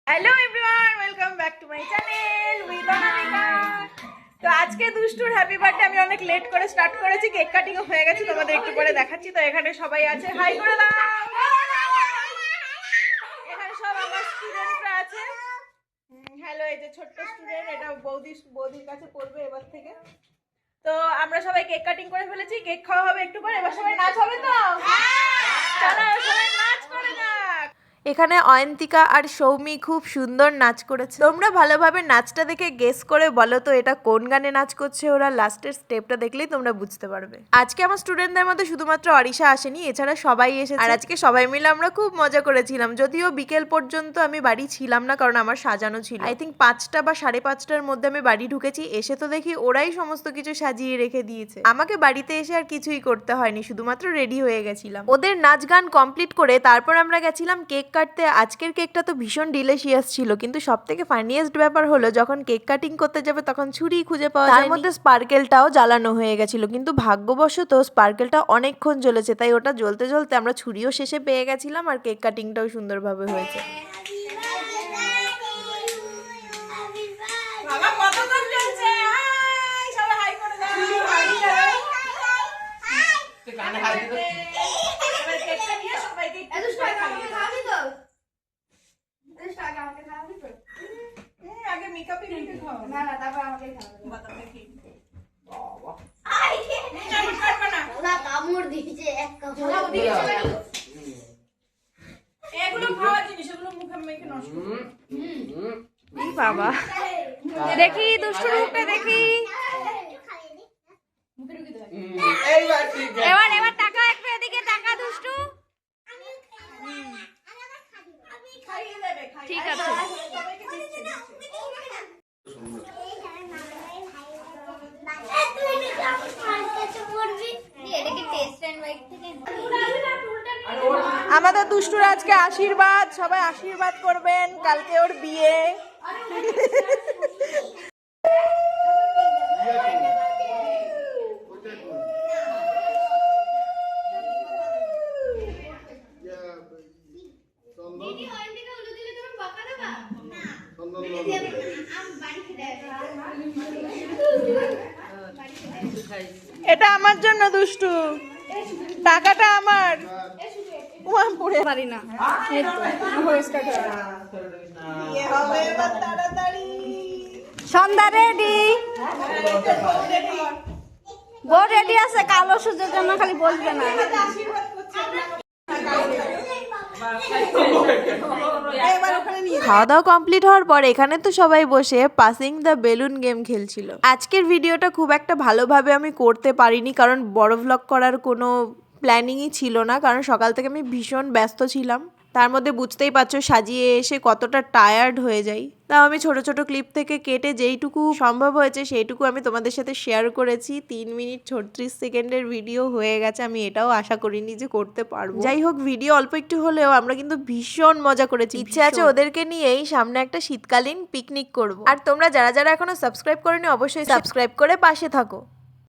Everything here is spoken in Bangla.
Hello everyone, welcome back to my channel with Anamika. তো আজকে দুষ্টুর হ্যাপি বার্থডে আমি অনেক লেট করে স্টার্ট করেছি, কেক কাটিংও হয়ে গেছে, তোমাদের একটু পরে দেখাচ্ছি। তো এখানে সবাই আছে, হাই করে দাও। এখানে সব আমার স্টুডেন্টরা আছে। হ্যালো, এই যে ছোট্ট স্টুডেন্ট, এটা বৌদির কাছে পড়বে এবার থেকে। তো আমরা সবাই কেক কাটিং করে ফেলেছি, কেক খাওয়া হবে একটু পরে। এবার সবাই নাচ হবে তো, চলো সবাই নাচ করে যাক। এখানে অয়ন্তিকা আর সৌমি খুব সুন্দর নাচ করেছে। তোমরা ভালোভাবে নাচটা দেখে গেস করে বলো তো এটা কোন গানে নাচ করছে ওরা। লাস্টের স্টেপটা দেখলেই তোমরা বুঝতে পারবে। আজকে আমার স্টুডেন্টদের মধ্যে শুধুমাত্র অরিশা আসেনি, এছাড়া সবাই এসেছে। আর আজকে সবাই মিলে আমরা খুব মজা করেছিলাম। যদিও বিকেল পর্যন্ত আমি বাড়ি ছিলাম না, কারণ আমার সাজানো ছিল। আই থিঙ্ক 5টা বা 5:30টার মধ্যে আমি বাড়ি ঢুকেছি। এসে তো দেখি ওরাই সমস্ত কিছু সাজিয়ে রেখে দিয়েছে। আমাকে বাড়িতে এসে আর কিছুই করতে হয়নি, শুধুমাত্র রেডি হয়ে গেছিলাম। ওদের নাচ গান কমপ্লিট করে তারপর আমরা গেছিলাম কেক কাটতে। আজকের কেকটা তো ভীষণ ডিলিশিয়াস ছিল, কিন্তু সব থেকে ফানিয়েস্ট ব্যাপার হলো যখন কেক কাটিং করতে যাবে তখন ছুরি খুঁজে পাওয়া যায়। তার মধ্যে স্পার্কেলটাও জ্বালানো হয়ে গেছিল, কিন্তু ভাগ্যবশত স্পার্কেলটা অনেকক্ষণ জ্বলেছে, তাই ওটা জ্বলতে জ্বলতে আমরা ছুরিও শেষে পেয়ে গেছিলাম, আর কেক কাটিংটাও সুন্দরভাবে হয়েছে। বাবা দেখি দুষ্টুর মুখে দেখি। এবার এবার টাকা একটু এদিকে টাকা দুষ্টু। ঠিক আছে। আমাদের দুষ্টুর আজকে আশীর্বাদ, সবাই আশীর্বাদ করবেন, কালকে ওর বিয়ে। এটা আমার জন্য দুষ্টু, টাকাটা আমার। পড়ে পারি না, সন্ধ্যা রেডি, বউ রেডি আছে, কালো সুযোগ জন্য খালি বলবে না। খাওয়া দাওয়া কমপ্লিট হওয়ার পর এখানে তো সবাই বসে পাসিং দ্য বেলুন গেম খেলছিল। আজকের ভিডিওটা খুব একটা ভালোভাবে আমি করতে পারিনি, কারণ বড় ভ্লগ করার কোনো প্ল্যানিংই ছিল না, কারণ সকাল থেকে আমি ভীষণ ব্যস্ত ছিলাম। তার মধ্যে বুঝতেই পারছো সাজিয়ে এসে কতটা টায়ার্ড হয়ে যাই। তাও আমি ছোট ছোট ক্লিপ থেকে কেটে যেইটুকু সম্ভব হয়েছে সেইটুকু আমি তোমাদের সাথে শেয়ার করেছি। 3 মিনিট 36 সেকেন্ডের ভিডিও হয়ে গেছে, আমি এটাও আশা করিনি যে করতে পারবো। যাই হোক, ভিডিও অল্প একটু হলেও আমরা কিন্তু ভীষণ মজা করেছি। ইচ্ছে আছে ওদেরকে নিয়েই সামনে একটা শীতকালীন পিকনিক করব। আর তোমরা যারা যারা এখনো সাবস্ক্রাইব করোনি অবশ্যই সাবস্ক্রাইব করে পাশে থাকো।